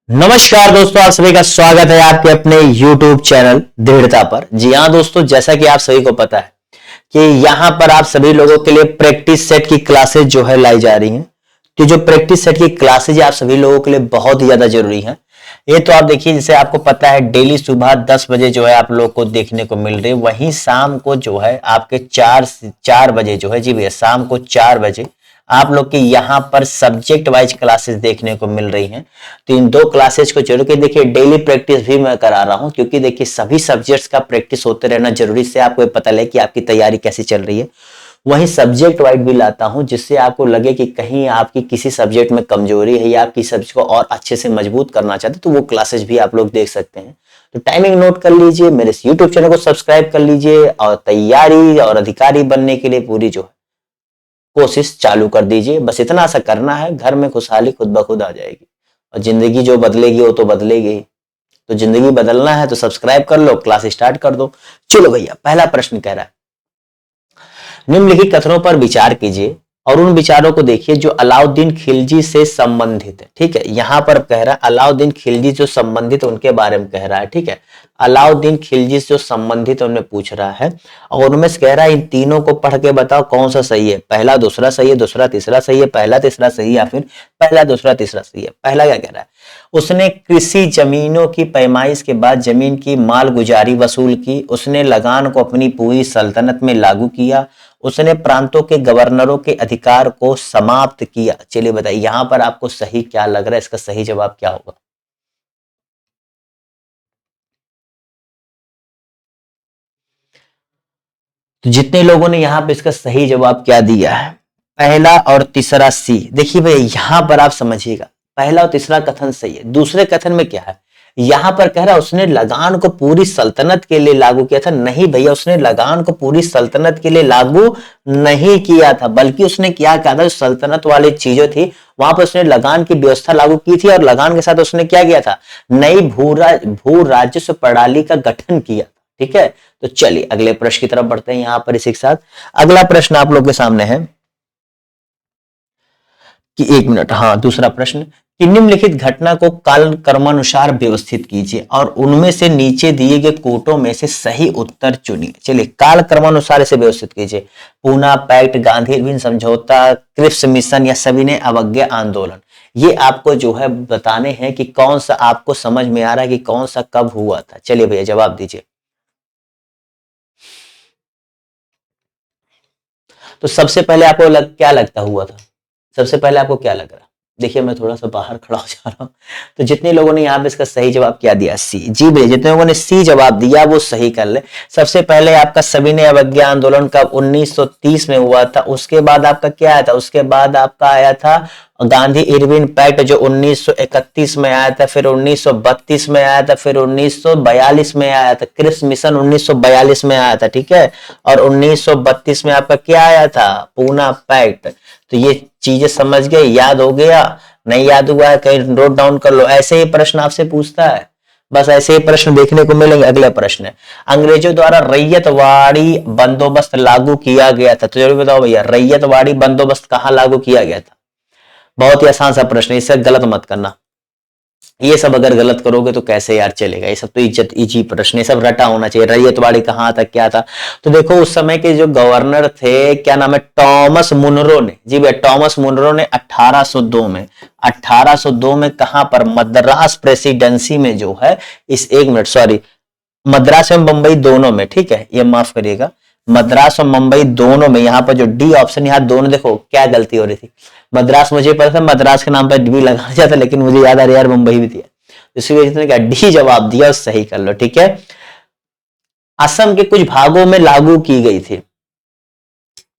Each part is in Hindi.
नमस्कार दोस्तों, आप सभी का स्वागत है आपके अपने YouTube चैनल दृढ़ता पर। जी हाँ दोस्तों, जैसा कि आप सभी को पता है कि यहाँ पर आप सभी लोगों के लिए प्रैक्टिस सेट की क्लासेस जो है लाई जा रही हैं। तो जो प्रैक्टिस सेट की क्लासेज आप सभी लोगों के लिए बहुत ही ज्यादा जरूरी है। ये तो आप देखिए, जैसे आपको पता है डेली सुबह 10 बजे जो है आप लोग को देखने को मिल रही है, वहीं शाम को जो है आपके 4 बजे जो है, जी भैया शाम को 4 बजे आप लोग के यहाँ पर सब्जेक्ट वाइज क्लासेस देखने को मिल रही हैं। तो इन दो क्लासेस को जरूर के देखिए, डेली प्रैक्टिस भी मैं करा रहा हूँ, क्योंकि देखिए सभी सब्जेक्ट्स का प्रैक्टिस होते रहना जरूरी से आपको पता लगे कि आपकी तैयारी कैसी चल रही है। वहीं सब्जेक्ट वाइज भी लाता हूं, जिससे आपको लगे कि कहीं आपकी किसी सब्जेक्ट में कमजोरी है या आप किसी सब्जेक्ट को और अच्छे से मजबूत करना चाहते तो वो क्लासेस भी आप लोग देख सकते हैं। तो टाइमिंग नोट कर लीजिए, मेरे इस यूट्यूब चैनल को सब्सक्राइब कर लीजिए और तैयारी और अधिकारी बनने के लिए पूरी जो है कोशिश चालू कर दीजिए। बस इतना सा करना है, घर में खुशहाली खुद ब खुद आ जाएगी और जिंदगी जो बदलेगी वो तो बदलेगी। तो जिंदगी बदलना है तो सब्सक्राइब कर लो, क्लास स्टार्ट कर दो। चलो भैया, पहला प्रश्न कह रहा है, निम्नलिखित कथनों पर विचार कीजिए और उन विचारों को देखिए जो अलाउद्दीन खिलजी से संबंधित है। ठीक है, यहां पर कह रहा है अलाउद्दीन खिलजी जो संबंधित उनके बारे में कह रहा है। ठीक है, अलाउद्दीन खिलजी से जो संबंधित उनमें पूछ रहा है और उनमें से कह रहा है इन तीनों को पढ़ के बताओ कौन सा सही है। पहला दूसरा सही है, दूसरा तीसरा सही है, पहला तीसरा सही है, या फिर पहला दूसरा तीसरा सही है। पहला क्या कह रहा है, उसने कृषि जमीनों की पैमाइश के बाद जमीन की मालगुजारी वसूल की, उसने लगान को अपनी पूरी सल्तनत में लागू किया, उसने प्रांतों के गवर्नरों के अधिकार को समाप्त किया। चलिए बताइए यहां पर आपको सही क्या लग रहा है, इसका सही जवाब क्या होगा। तो जितने लोगों ने यहां पे इसका सही जवाब क्या दिया है, पहला और तीसरा सी। देखिए भैया यहां पर आप समझिएगा, पहला और तीसरा कथन सही है। दूसरे कथन में क्या है, यहां पर कह रहा है उसने लगान को पूरी सल्तनत के लिए लागू किया था। नहीं भैया, उसने लगान को पूरी सल्तनत के लिए लागू नहीं किया था, बल्कि उसने क्या किया था, जो सल्तनत वाली चीजें थी वहां पर उसने लगान की व्यवस्था लागू की थी और लगान के साथ उसने क्या किया था, नई भू राजस्व प्रणाली का गठन किया। ठीक है, तो चलिए अगले प्रश्न की तरफ बढ़ते हैं। यहां पर इसी के साथ अगला प्रश्न आप लोग के सामने है कि 1 मिनट, हाँ दूसरा प्रश्न, कि निम्नलिखित घटना को काल क्रमानुसार व्यवस्थित कीजिए और उनमें से नीचे दिए गए कोटों में से सही उत्तर चुनिए। चलिए काल क्रमानुसार इसे व्यवस्थित कीजिए। पूना पैक्ट, गांधी इरविन समझौता, क्रिप्स मिशन या सविनय अवज्ञा आंदोलन। ये आपको जो है बताने हैं कि कौन सा आपको समझ में आ रहा है कि कौन सा कब हुआ था। चलिए भैया जवाब दीजिए। तो सबसे पहले आपको क्या लगता हुआ था, सबसे पहले आपको क्या लग रहा। देखिए मैं थोड़ा सा बाहर खड़ा हो जा रहा हूं। तो जितने लोगों ने यहाँ पे इसका सही जवाब क्या दिया, सी। जी भैया, जितने लोगों ने सी जवाब दिया वो सही कर ले। सबसे पहले आपका सविनय अवज्ञा आंदोलन कब 1930 में हुआ था। उसके बाद आपका क्या आया था, उसके बाद आपका आया था गांधी इरविन पैक्ट जो 1931 में आया था, फिर 1932 में आया था, फिर 1942 में आया था, क्रिप्स मिशन 1942 में आया था। ठीक है, और 1932 में आपका क्या आया था, पूना पैक्ट। तो ये चीजें समझ गए, याद हो गया, नहीं याद हुआ है कहीं नोट डाउन कर लो। ऐसे ही प्रश्न आपसे पूछता है, बस ऐसे ही प्रश्न देखने को मिलेंगे। अगला प्रश्न है, अंग्रेजों द्वारा रैयतवाड़ी बंदोबस्त लागू किया गया था। तो जरूर बताओ भैया, रैयतवाड़ी बंदोबस्त कहां लागू किया गया था। बहुत ही आसान सा प्रश्न है, इससे गलत मत करना। ये सब अगर गलत करोगे तो कैसे यार चलेगा। ये सब तो इज्जत इजी प्रश्न, ये सब रटा होना चाहिए। रैयतवाड़ी कहाँ था, क्या था। तो देखो उस समय के जो गवर्नर थे, क्या नाम है, टॉमस मुनरो ने। जी भैया, टॉमस मुनरो ने 1802 में 1802 में कहां पर, मद्रास प्रेसिडेंसी में जो है, इस 1 मिनट सॉरी, मद्रास एवं बंबई दोनों में। ठीक है, ये माफ करिएगा, मद्रास और मुंबई दोनों में। यहां पर जो डी ऑप्शन, यहां दोनों, देखो क्या गलती हो रही थी। मद्रास मुझे पता था, मद्रास के नाम पर डी लगाना चाहता, लेकिन मुझे याद आ रहा यार मुंबई भी थी। इसी वजह से क्या डी जवाब दिया, सही कर लो। ठीक है, असम के कुछ भागों में लागू की गई थी।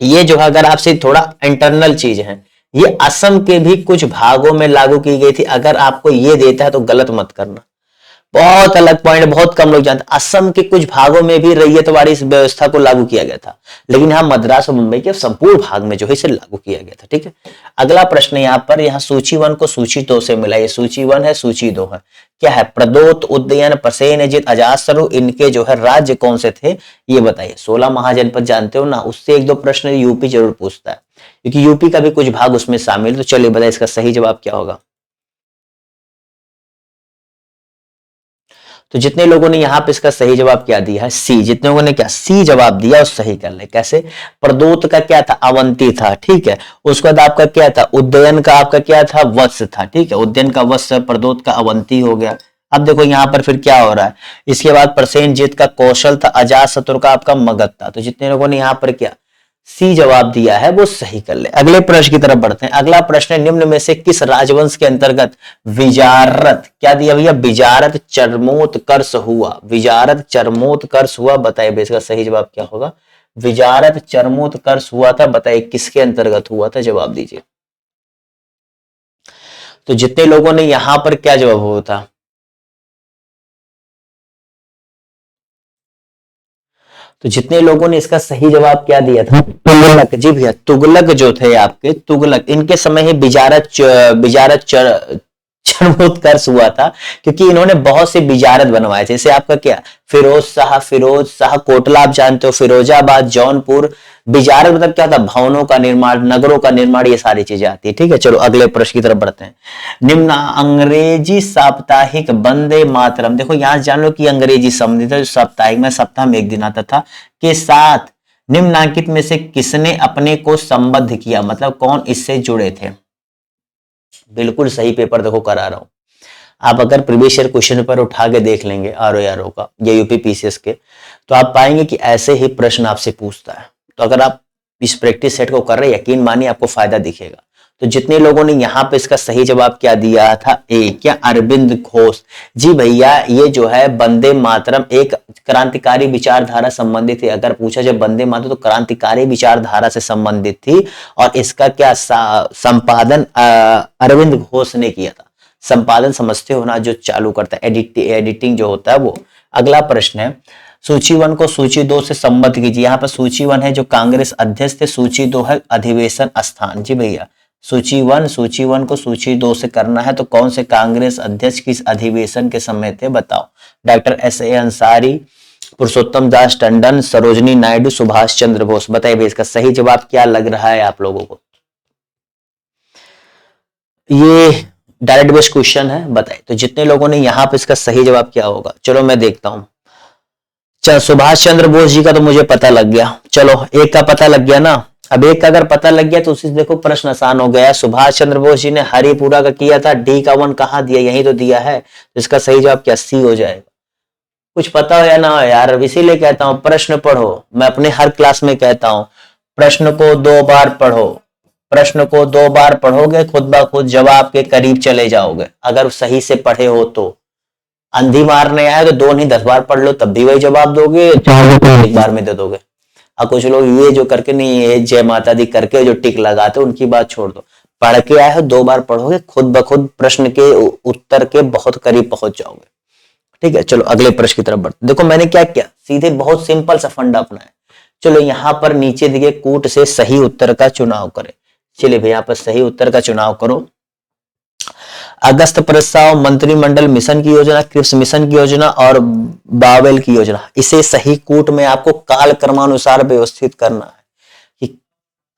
ये जो अगर आपसे थोड़ा इंटरनल चीज है, ये असम के भी कुछ भागों में लागू की गई थी। अगर आपको ये देता है तो गलत मत करना, बहुत अलग पॉइंट, बहुत कम लोग जानते। असम के कुछ भागों में भी रैयतवाड़ी इस व्यवस्था को लागू किया गया था, लेकिन यहां मद्रास और मुंबई के संपूर्ण भाग में जो है इसे लागू किया गया था। ठीक है, अगला प्रश्न यहाँ पर, यहाँ सूची 1 को सूची 2 से मिला। ये सूची 1 है, सूची 2 है। क्या है, प्रदोत, उदयन, प्रसेनजित, अजातशत्रु, इनके जो है राज्य कौन से थे ये बताइए। 16 महाजनपद जानते हो ना, उससे 1-2 प्रश्न यूपी जरूर पूछता है, क्योंकि यूपी का भी कुछ भाग उसमें शामिल। तो चलिए बताइए इसका सही जवाब क्या होगा। तो जितने लोगों ने यहाँ पे इसका सही जवाब क्या दिया है, सी। जितने लोगों ने क्या सी जवाब दिया उस सही कर ले। कैसे? प्रदोत का क्या था, अवंती था, ठीक है। उसके बाद आपका क्या था, उदयन का आपका क्या था, वत्स था, ठीक है। उदयन का वत्स, प्रदोत का अवंती हो गया। अब देखो यहाँ पर फिर क्या हो रहा है, इसके बाद प्रसेनजीत का कौशल था, अजात शत्रु का आपका मगध था। तो जितने लोगों ने यहाँ पर क्या सी जवाब दिया है वो सही कर ले। अगले प्रश्न की तरफ बढ़ते हैं। अगला प्रश्न है, निम्न में से किस राजवंश के अंतर्गत विजारत, क्या दिया भैया, विजारत चरमोत्कर्ष हुआ। विजारत चरमोत्कर्ष हुआ, बताइए इसका सही जवाब क्या होगा। विजारत चरमोत्कर्ष हुआ था, बताइए किसके अंतर्गत हुआ था, जवाब दीजिए। तो जितने लोगों ने यहां पर क्या जवाब हुआ था, तो जितने लोगों ने इसका सही जवाब क्या दिया था, तुगलक। जी भैया, तुगलक जो थे आपके, तुगलक, इनके समय ही बिजारत चरमोत्कर्ष हुआ था, क्योंकि इन्होंने बहुत से बिजारत बनवाए थे। जैसे आपका क्या, फिरोज शाह कोटला, आप जानते हो, फिरोजाबाद, जौनपुर। बिजारत मतलब क्या था, भवनों का निर्माण, नगरों का निर्माण, ये सारी चीजें आती है, ठीक है। चलो अगले प्रश्न की तरफ बढ़ते हैं। निम्न अंग्रेजी साप्ताहिक वंदे मातरम, देखो यहां जान लो कि अंग्रेजी संबंधित है, जो साप्ताहिक में सप्ताह में एक दिन आता था, के साथ निम्नांकित में से किसने अपने को संबद्ध किया, मतलब कौन इससे जुड़े थे। बिल्कुल सही पेपर देखो करा रहा हूं। आप अगर प्रीवियस ईयर क्वेश्चन पेपर उठा के देख लेंगे आरओ का या यूपी पीसीएस के, तो आप पाएंगे कि ऐसे ही प्रश्न आपसे पूछता है। तो अगर आप इस प्रैक्टिस सेट को कर रहे हैं, यकीन मानिए आपको फायदा दिखेगा। तो जितने लोगों ने यहाँ पे इसका सही जवाब क्या दिया था, ए, क्या अरविंद घोष। जी भैया, ये जो है वंदे मातरम एक क्रांतिकारी विचारधारा संबंधित थी। अगर पूछा जाए वंदे मातरम, तो क्रांतिकारी विचारधारा से संबंधित थी, और इसका क्या संपादन अरविंद घोष ने किया था। संपादन समझते हो ना, जो चालू करता है, एडिटिंग जो होता है वो। अगला प्रश्न है, सूची 1 को सूची 2 से संबद्ध कीजिए। यहाँ पर सूची 1 है जो कांग्रेस अध्यक्ष थे, सूची 2 है अधिवेशन स्थान। जी भैया, सूची 1 को सूची 2 से करना है, तो कौन से कांग्रेस अध्यक्ष किस अधिवेशन के समय थे, बताओ। Doctor S A. अंसारी, पुरुषोत्तम दास टंडन, सरोजनी नायडू, सुभाष चंद्र बोस। बताइए इसका सही जवाब क्या लग रहा है आप लोगों को। ये डायरेक्ट बेस्ड क्वेश्चन है, बताइए। तो जितने लोगों ने यहाँ पे इसका सही जवाब क्या होगा, चलो मैं देखता हूं। चलो, सुभाष चंद्र बोस जी का तो मुझे पता लग गया। चलो, एक का पता लग गया ना। अब एक का अगर पता लग गया तो उसी देखो प्रश्न आसान हो गया। सुभाष चंद्र बोस जी ने हरिपुरा का किया था, डी का 1 कहां दिया, यही तो दिया है। तो इसका सही जवाब क्या, सी हो जाएगा। कुछ पता हो या ना हो यार, इसीलिए कहता हूं प्रश्न पढ़ो। मैं अपने हर क्लास में कहता हूं, प्रश्न को 2 बार पढ़ो। प्रश्न को 2 बार पढ़ोगे, खुद ब खुद जवाब के करीब चले जाओगे, अगर सही से पढ़े हो तो। अंधी मारने आए तो 2 नहीं 10 बार पढ़ लो, तब भी वही जवाब दोगे, 4 एक बार में दे दोगे। और कुछ लोग ये जो करके नहीं, ये जय माता दी करके जो टिक लगाते, उनकी बात छोड़ दो। पढ़ के आए हो, 2 बार पढ़ोगे, खुद ब खुद प्रश्न के उत्तर के बहुत करीब पहुंच जाओगे, ठीक है। चलो अगले प्रश्न की तरफ बढ़ते। देखो मैंने क्या किया, सीधे बहुत सिंपल सा फंडा अपनाया। चलो यहाँ पर नीचे दिए कूट से सही उत्तर का चुनाव करें। चलिए भैया, यहाँ पर सही उत्तर का चुनाव करो। अगस्त प्रस्ताव, मंत्रिमंडल मिशन की योजना, क्रिप्स मिशन की योजना और बावेल की योजना। इसे सही कूट में आपको काल क्रमानुसार व्यवस्थित करना है कि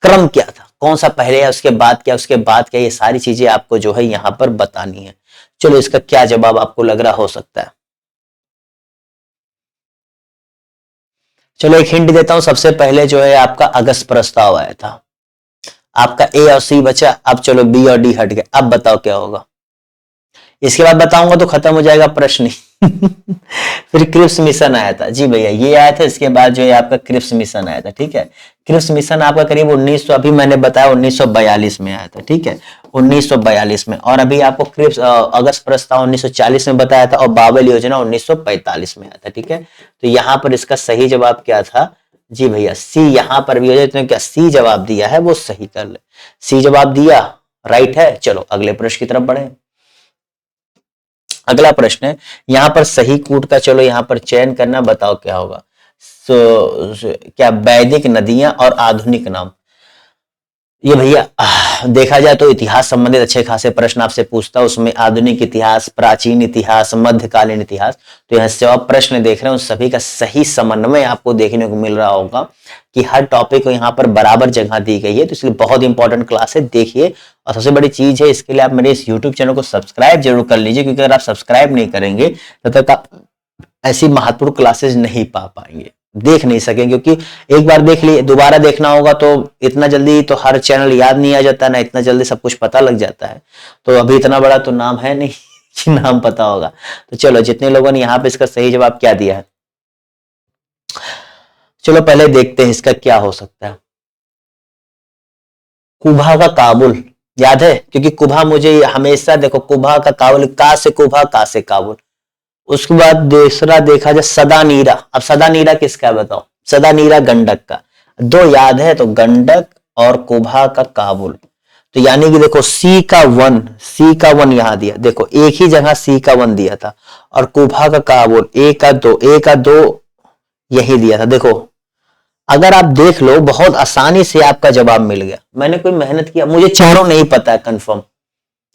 क्रम क्या था, कौन सा पहले है, उसके बाद क्या, उसके बाद क्या, ये सारी चीजें आपको जो है यहां पर बतानी है। चलो इसका क्या जवाब आपको लग रहा हो सकता है। चलो एक हिंट देता हूं, सबसे पहले जो है आपका अगस्त प्रस्ताव आया था, आपका ए और सी बचा। अब चलो बी और डी हट गए, अब बताओ क्या होगा। इसके बाद बताऊंगा तो खत्म हो जाएगा प्रश्न ही। फिर क्रिप्स मिशन आया था। जी भैया, ये आया था, इसके बाद जो है आपका क्रिप्स मिशन आया था, ठीक है। क्रिप्स मिशन आपका करीब 1900, अभी मैंने बताया 1942 में आया था, ठीक है, 1942 में। और अभी आपको क्रिप्स अगस्त प्रस्ताव 1940 में बताया था, और बावेल योजना 1945 में आया था, ठीक है। तो यहाँ पर इसका सही जवाब क्या था, जी भैया सी। यहां पर भी हो जाए, तो क्या सी जवाब दिया है वो सही कर ले। सी जवाब दिया, राइट है। चलो अगले प्रश्न की तरफ बढ़े। अगला प्रश्न है, यहां पर सही कूट का चलो यहां पर चयन करना, बताओ क्या होगा। क्या वैदिक नदियां और आधुनिक नाम। ये भैया देखा जाए तो इतिहास संबंधित अच्छे खासे प्रश्न आपसे पूछता है, उसमें आधुनिक इतिहास, प्राचीन इतिहास, मध्यकालीन इतिहास। तो यहाँ से आप प्रश्न देख रहे हो, सभी का सही समन्वय आपको देखने को मिल रहा होगा कि हर टॉपिक को यहाँ पर बराबर जगह दी गई है। तो इसलिए बहुत इंपॉर्टेंट क्लास है, देखिए। और सबसे बड़ी चीज है, इसके लिए आप मेरे इस यूट्यूब चैनल को सब्सक्राइब जरूर कर लीजिए, क्योंकि अगर आप सब्सक्राइब नहीं करेंगे तब तक आप ऐसी महत्वपूर्ण क्लासेस नहीं पा पाएंगे, देख नहीं सकेंगे, क्योंकि एक बार देख लिए दोबारा देखना होगा तो इतना जल्दी तो हर चैनल याद नहीं आ जाता ना, इतना जल्दी सब कुछ पता लग जाता है। तो अभी इतना बड़ा तो नाम है नहीं कि नाम पता होगा। तो चलो, जितने लोगों ने यहाँ पे इसका सही जवाब क्या दिया है, चलो पहले देखते हैं इसका क्या हो सकता है। कुबा का काबुल याद है, क्योंकि कुबा मुझे हमेशा, देखो कुबा का काबुल, का से कुबा, का से काबुल। उसके बाद दूसरा देखा जाए सदा नीरा। अब सदा नीरा किसका है बताओ? सदा नीरा गंडक का। दो याद है तो गंडक और कुबा का काबुल। तो यानी कि देखो सी का वन यहां दिया, देखो एक ही जगह सी का वन दिया था, और कुबा का काबुल ए का दो यही दिया था। देखो अगर आप देख लो बहुत आसानी से आपका जवाब मिल गया। मैंने कोई मेहनत किया, मुझे चारों नहीं पता है कंफर्म,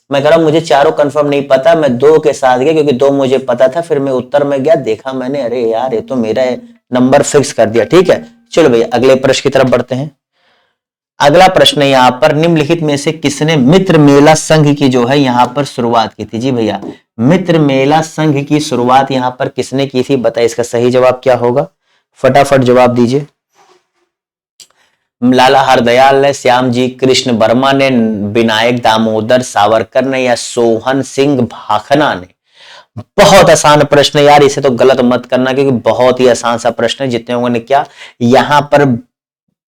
मैं कह रहा हूं मुझे चारों कंफर्म नहीं पता, मैं दो के साथ गया क्योंकि दो मुझे पता था। फिर मैं उत्तर में गया, देखा मैंने, अरे यार ये तो मेरा नंबर फिक्स कर दिया। ठीक है, चलो भैया अगले प्रश्न की तरफ बढ़ते हैं। अगला प्रश्न है यहाँ पर, निम्नलिखित में से किसने मित्र मेला संघ की जो है यहाँ पर शुरुआत की थी? जी भैया, मित्र मेला संघ की शुरुआत यहाँ पर किसने की थी? बताइए इसका सही जवाब क्या होगा, फटाफट जवाब दीजिए। लाला हरदयाल ने, श्याम जी कृष्ण वर्मा ने, विनायक दामोदर सावरकर ने, या सोहन सिंह भाखना ने? बहुत आसान प्रश्न है यार, इसे तो गलत मत करना क्योंकि बहुत ही आसान सा प्रश्न है। जितने लोगों ने क्या यहां पर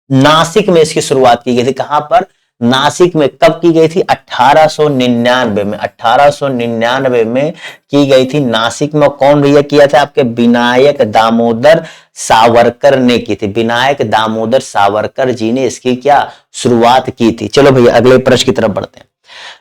नासिक में इसकी शुरुआत की गई थी, कहां पर? नासिक में। कब की गई थी? 1899 में। 1899 में की गई थी नासिक में। कौन भैया किया था? आपके विनायक दामोदर सावरकर ने की थी। विनायक दामोदर सावरकर जी ने इसकी क्या शुरुआत की थी। चलो भैया अगले प्रश्न की तरफ बढ़ते हैं।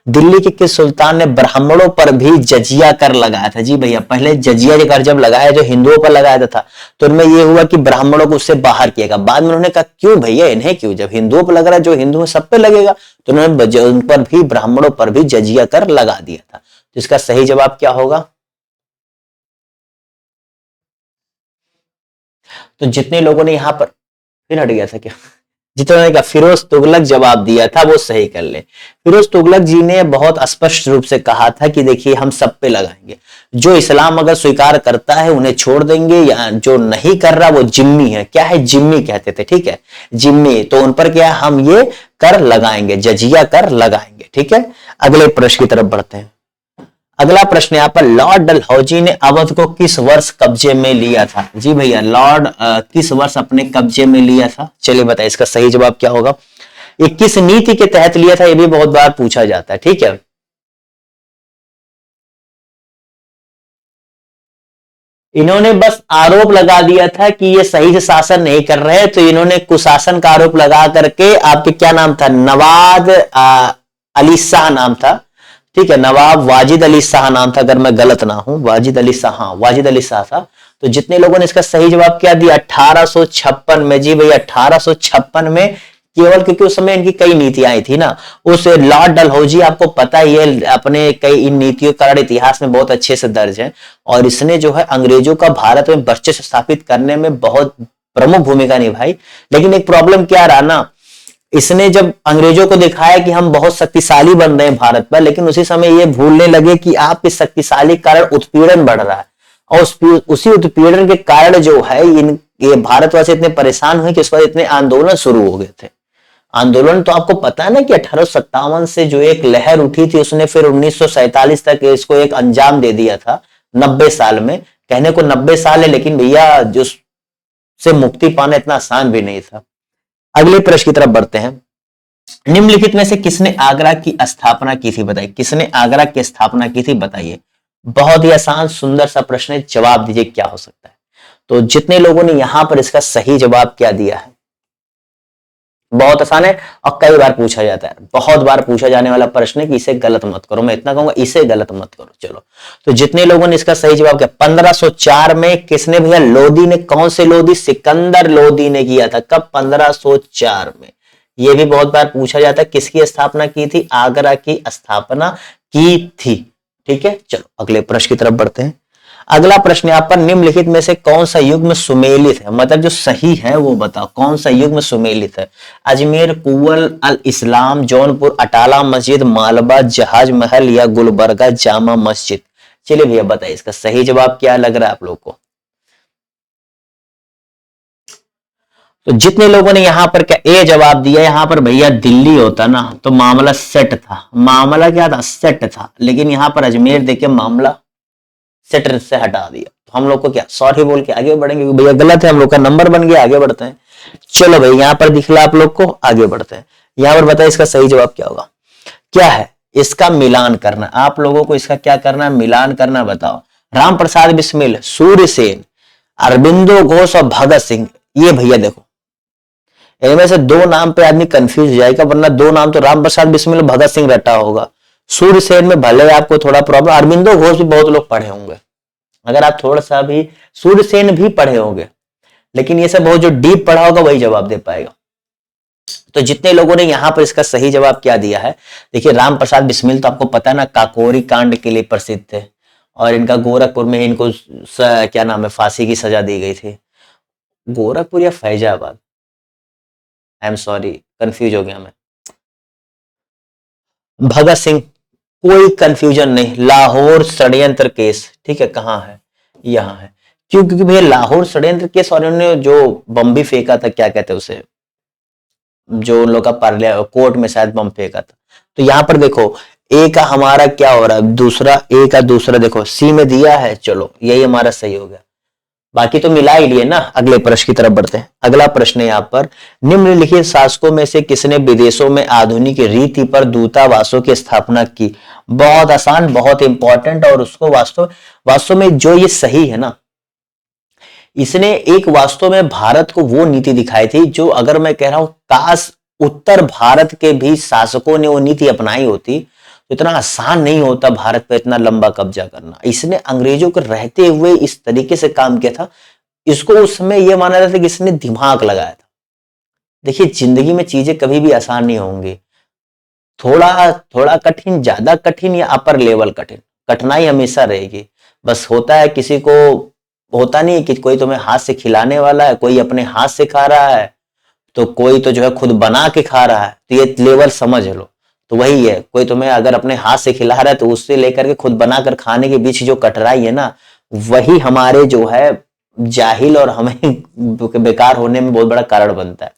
दिल्ली के किस सुल्तान ने ब्राह्मणों पर भी जजिया कर लगाया था? जी भैया, पहले जजिया कर जब लगाया जो हिंदुओं पर लगाया था, तो उनमें यह हुआ कि ब्राह्मणों को उससे बाहर किएगा। बाद में उन्होंने कहा क्यों भैया, इन्हें क्यों, जब हिंदुओं पर लग रहा है जो हिंदू है सब पे लगेगा, तो उन्होंने उन पर भी, ब्राह्मणों पर भी जजिया कर लगा दिया था। तो इसका सही जवाब क्या होगा? तो जितने लोगों ने यहां पर, फिर हट गया था क्या? जितने का फिरोज तुगलक जवाब दिया था वो सही कर ले। फिरोज तुगलक जी ने बहुत स्पष्ट रूप से कहा था कि देखिए हम सब पे लगाएंगे, जो इस्लाम अगर स्वीकार करता है उन्हें छोड़ देंगे, या जो नहीं कर रहा वो जिम्मी है। क्या है? जिम्मी कहते थे। ठीक है, जिम्मी, तो उन पर क्या हम ये कर लगाएंगे, जजिया कर लगाएंगे। ठीक है, अगले प्रश्न की तरफ बढ़ते हैं। अगला प्रश्न यहाँ पर, लॉर्ड डलहौजी ने अवध को किस वर्ष कब्जे में लिया था? जी भैया, लॉर्ड किस वर्ष अपने कब्जे में लिया था? चलिए बताइए इसका सही जवाब क्या होगा। ये किस नीति के तहत लिया था, ये भी बहुत बार पूछा जाता है। ठीक है, इन्होंने बस आरोप लगा दिया था कि ये सही से शासन नहीं कर रहे, तो इन्होंने कुशासन का आरोप लगा करके, आपके क्या नाम था, नवाब अली शाह नाम था। ठीक है, नवाब वाजिद अली शाह नाम था, अगर मैं गलत ना हूं, वाजिद अली शाह, हाँ वाजिद अली शाह था। तो जितने लोगों ने इसका सही जवाब क्या दिया? 1856 में। जी भैया, 1856 में, केवल क्योंकि उस समय इनकी कई नीतियां आई थी ना। उस लॉर्ड डलहौजी, आपको पता ही है, अपने कई इन नीतियों का इतिहास में बहुत अच्छे से दर्ज है, और इसने जो है अंग्रेजों का भारत में वर्चस्व स्थापित करने में बहुत प्रमुख भूमिका निभाई। लेकिन एक प्रॉब्लम क्या रहा ना, इसने जब अंग्रेजों को दिखाया कि हम बहुत शक्तिशाली बन रहे हैं भारत पर, लेकिन उसी समय ये भूलने लगे कि आपके शक्तिशाली कारण उत्पीड़न बढ़ रहा है, और उसी उत्पीड़न के कारण जो है ये भारतवासी इतने परेशान हुए कि उसके बाद इतने आंदोलन शुरू हो गए थे। आंदोलन तो आपको पता है ना कि 1857 से जो एक लहर उठी थी, उसने फिर 1947 तक इसको एक अंजाम दे दिया था। 90 साल में, कहने को 90 साल है, लेकिन भैया जो से मुक्ति पाना इतना आसान भी नहीं था। अगले प्रश्न की तरफ बढ़ते हैं। निम्नलिखित में से किसने आगरा की स्थापना की थी? बताइए, किसने आगरा की स्थापना की थी? बताइए। बहुत ही आसान सुंदर सा प्रश्न है, जवाब दीजिए क्या हो सकता है। तो जितने लोगों ने यहां पर इसका सही जवाब क्या दिया है, बहुत आसान है और कई बार पूछा जाता है, बहुत बार पूछा जाने वाला प्रश्न है कि इसे गलत मत करो। मैं इतना कहूंगा, इसे गलत मत करो। चलो, तो जितने लोगों ने इसका सही जवाब किया, 1504 में किसने भैया? लोदी ने। कौन से लोदी? सिकंदर लोदी ने किया था। कब? 1504 में। यह भी बहुत बार पूछा जाता है, किसकी स्थापना की थी? आगरा की स्थापना की थी। ठीक है, चलो अगले प्रश्न की तरफ बढ़ते हैं। अगला प्रश्न यहाँ पर, निम्नलिखित में से कौन सा युग्म सुमेलित है? मतलब जो सही है वो बताओ, कौन सा युग्म सुमेलित है? अजमेर, कुवल अल इस्लाम, जौनपुर अटाला मस्जिद, मालवा जहाज महल, या गुलबर्गा जामा मस्जिद? चलिए भैया बताइए इसका सही जवाब क्या लग रहा है आप लोग को। तो जितने लोगों ने यहां पर क्या ए जवाब दिया, यहां पर भैया दिल्ली होता ना तो मामला सेट था। मामला क्या था? सेट था। लेकिन यहां पर अजमेर देखिए मामला सेट से हटा दिया। तो हम लोग को क्या सॉरी बोल के आगे बढ़ेंगे, क्योंकि भैया गलत है, हम लोग का नंबर बन गया, आगे बढ़ते हैं। चलो भाई यहां पर दिखला आप लोग को, आगे बढ़ते हैं। यहां पर बताइए इसका सही जवाब क्या होगा? क्या है? इसका मिलान करना। आप लोगों को इसका क्या करना है? मिलान करना। बताओ। राम प्रसाद बिस्मिल, सूर्य सेन, अरविंदो घोष और भगत सिंह। ये भैया देखो, इनमें से दो नाम पे आदमी कंफ्यूज हो जाएगा, वरना दो नाम तो राम प्रसाद बिस्मिल और भगत सिंह रटा होगा। सूर्य सेन में भले आपको थोड़ा प्रॉब्लम, अरविंदो घोष भी बहुत लोग पढ़े होंगे, अगर आप थोड़ा सा भी, सूर्य सेन भी पढ़े होंगे, लेकिन ये सब बहुत जो डीप पढ़ा होगा वही जवाब दे पाएगा। तो जितने लोगों ने यहां पर इसका सही जवाब क्या दिया है, देखिए राम प्रसाद बिस्मिल तो आपको पता है ना, काकोरी कांड के लिए प्रसिद्ध थे, और इनका गोरखपुर में इनको क्या नाम है, फांसी की सजा दी गई थी। गोरखपुर या Faizabad, I am sorry, confuse हो गया मैं। भगत सिंह, कोई कंफ्यूजन नहीं, लाहौर षड्यंत्र केस, ठीक है, कहां है? यहां है। क्यों? क्योंकि भैया लाहौर षड्यंत्र केस, और उन्होंने जो बम भी फेंका था, क्या कहते हैं उसे, जो उन लोग का पार्लिया कोर्ट में शायद बम फेंका था। तो यहां पर देखो ए का हमारा क्या हो रहा है, दूसरा, ए का दूसरा देखो सी में दिया है, चलो यही हमारा सही हो गया, बाकी तो मिला ही लिए ना। अगले प्रश्न की तरफ बढ़ते हैं। अगला प्रश्न है यहाँ पर, निम्नलिखित शासकों में से किसने विदेशों में आधुनिक रीति पर दूतावासों की स्थापना की? बहुत आसान, बहुत इंपॉर्टेंट, और उसको वास्तव वास्तव में जो ये सही है ना, इसने एक वास्तव में भारत को वो नीति दिखाई थी जो, अगर मैं कह रहा हूं काश उत्तर भारत के भी शासकों ने वो नीति अपनाई होती तो इतना आसान नहीं होता भारत पर इतना लंबा कब्जा करना। इसने अंग्रेजों के रहते हुए इस तरीके से काम किया था, इसको उस समय यह माना जाता था कि इसने दिमाग लगाया था। देखिए जिंदगी में चीजें कभी भी आसान नहीं होंगी, थोड़ा थोड़ा कठिन, ज्यादा कठिन या अपर लेवल कठिन, कठिनाई हमेशा रहेगी। बस होता है किसी को, होता नहीं कि कोई तुम्हें हाथ से खिलाने वाला है, कोई अपने हाथ से खा रहा है, तो कोई तो जो है खुद बना के खा रहा है, तो ये लेवल समझ लो। तो वही है, कोई तुम्हें अगर अपने हाथ से खिला रहा है तो उससे लेकर के खुद बनाकर खाने के बीच जो कठिनाई है ना, वही हमारे जो है जाहिल और हमें बेकार होने में बहुत बड़ा कारण बनता है।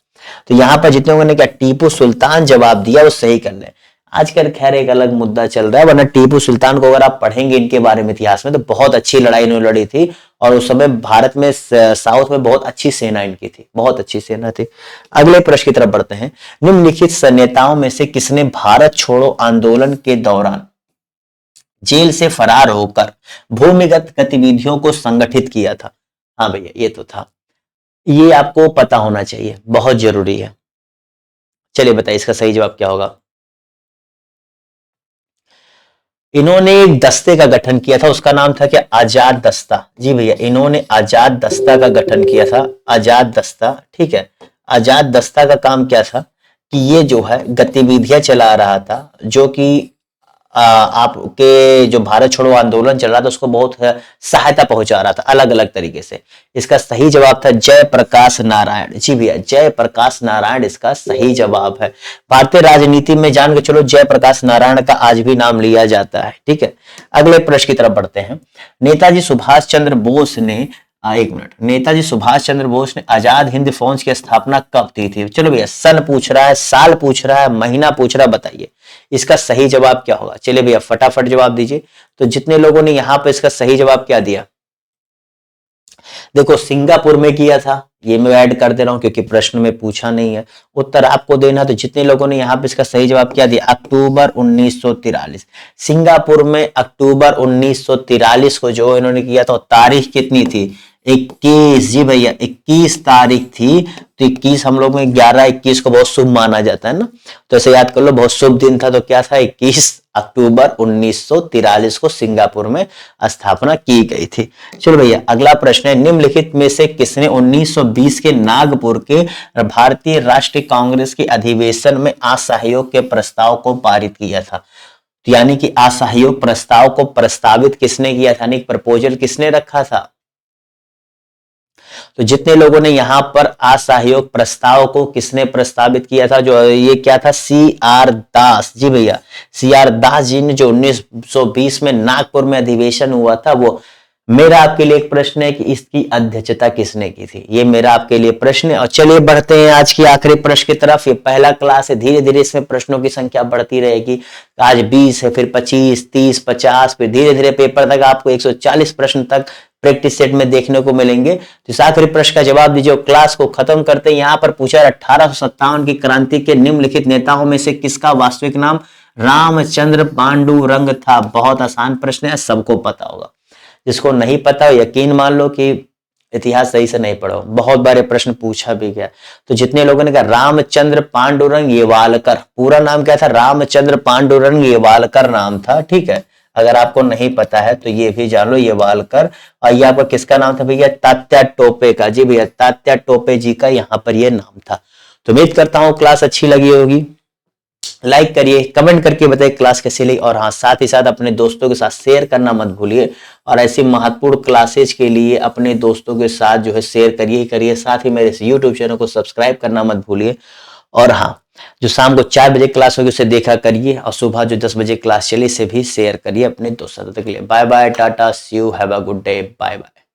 तो यहां पर जितने लोगों ने क्या टीपू सुल्तान जवाब दिया वो सही कर ले। आजकल खैर एक अलग मुद्दा चल रहा है, वरना टीपू सुल्तान को अगर आप पढ़ेंगे इनके बारे में इतिहास में, तो बहुत अच्छी लड़ाई इन्होंने लड़ी थी, और उस समय भारत में साउथ में बहुत अच्छी सेना इनकी थी, बहुत अच्छी सेना थी। अगले प्रश्न की तरफ बढ़ते हैं। निम्नलिखित नेताओं में से किसने भारत छोड़ो आंदोलन के दौरान जेल से फरार होकर भूमिगत गतिविधियों को संगठित किया था? हाँ भैया ये तो था, ये आपको पता होना चाहिए, बहुत जरूरी है। चलिए बताइए इसका सही जवाब क्या होगा? इन्होंने एक दस्ते का गठन किया था, उसका नाम था क्या? आजाद दस्ता। जी भैया, इन्होंने आजाद दस्ता का गठन किया था, आजाद दस्ता, ठीक है। आजाद दस्ता का काम क्या था कि ये जो है गतिविधियां चला रहा था, जो कि आपके जो भारत छोड़ो आंदोलन चल रहा था उसको बहुत सहायता पहुंचा रहा था अलग अलग तरीके से। इसका सही जवाब था जयप्रकाश नारायण। जी भैया, जयप्रकाश नारायण इसका सही जवाब है। भारतीय राजनीति में जान के चलो जयप्रकाश नारायण का आज भी नाम लिया जाता है, ठीक है। अगले प्रश्न की तरफ बढ़ते हैं। नेताजी सुभाष चंद्र बोस ने, एक मिनट, नेताजी सुभाष चंद्र बोस ने आजाद हिंद फौज की स्थापना कब की थी? चलो भैया, सन पूछ रहा है, साल पूछ रहा है, महीना पूछ रहा है, बताइए इसका सही जवाब क्या होगा? चलिए भैया फटाफट जवाब दीजिए। तो जितने लोगों ने यहां पर इसका सही जवाब क्या दिया, देखो सिंगापुर में किया था, ये मैं ऐड कर दे रहा हूं क्योंकि प्रश्न में पूछा नहीं है, उत्तर आपको देना। तो जितने लोगों ने यहां पे इसका सही जवाब क्या दिया, अक्टूबर 1943, सिंगापुर में अक्टूबर 1943 को जो इन्होंने किया था। तारीख कितनी थी? 21। जी भैया 21 तारीख थी। तो 21 हम लोग में 11-21 को बहुत शुभ माना जाता है ना, तो ऐसे याद कर लो, बहुत शुभ दिन था। तो क्या था? 21 अक्टूबर 1943 को सिंगापुर में स्थापना की गई थी। चलो भैया अगला प्रश्न है, निम्नलिखित में से किसने 1920 के नागपुर के भारतीय राष्ट्रीय कांग्रेस के अधिवेशन में असहयोग के प्रस्ताव को पारित किया था? यानी कि असहयोग प्रस्ताव को प्रस्तावित किसने किया था, यानी प्रपोजल किसने रखा था? तो जितने लोगों ने यहां पर असहयोग प्रस्ताव को किसने प्रस्तावित किया था, जो ये क्या था, सी आर दास। जी भैया, सी आर दास जी ने जो 1920 में नागपुर में अधिवेशन हुआ था, वो मेरा आपके लिए एक प्रश्न है कि इसकी अध्यक्षता किसने की थी, ये मेरा आपके लिए प्रश्न है। और चलिए बढ़ते हैं आज की आखिरी प्रश्न की तरफ। ये पहला क्लास है, धीरे धीरे इसमें प्रश्नों की संख्या बढ़ती रहेगी। आज 20 है, फिर 25, 30, 50, फिर धीरे धीरे पेपर तक आपको 140 प्रश्न तक प्रैक्टिस सेट में देखने को मिलेंगे। तो इस आखिरी प्रश्न का जवाब दीजिए। क्लास को खत्म करते हैं। यहाँ पर पूछा 1857 की क्रांति के निम्नलिखित नेताओं में से किसका वास्तविक नाम रामचंद्र पांडुरंग था। बहुत आसान प्रश्न है, सबको पता होगा। जिसको नहीं पता यकीन मान लो कि इतिहास सही से नहीं पढ़ो, बहुत बार प्रश्न पूछा भी गया। तो जितने लोगों ने कहा रामचंद्र पांडुरंग येवालकर, पूरा नाम क्या था, रामचंद्र पांडुरंग येवालकर नाम था, ठीक है। अगर आपको नहीं पता है तो ये भी जान लो येवालकर। और ये आपका किसका नाम था भैया, तात्या टोपे का। जी भैया, तात्या टोपे जी का यहाँ पर ये नाम था। तो उम्मीद करता हूँ क्लास अच्छी लगी होगी। लाइक करिए, कमेंट करके बताइए क्लास कैसी लगी। और हाँ, साथ ही साथ अपने दोस्तों के साथ शेयर करना मत भूलिए। और ऐसी महत्वपूर्ण क्लासेज के लिए अपने दोस्तों के साथ जो है शेयर करिए। साथ ही मेरे यूट्यूब चैनल को सब्सक्राइब करना मत भूलिए। और हाँ, जो शाम को 4 बजे क्लास होगी उसे देखा करिए। और सुबह जो 10 बजे क्लास चली इसे भी शेयर करिए अपने दोस्तों के लिए। Bye bye, tata, see you, have a good day, bye bye.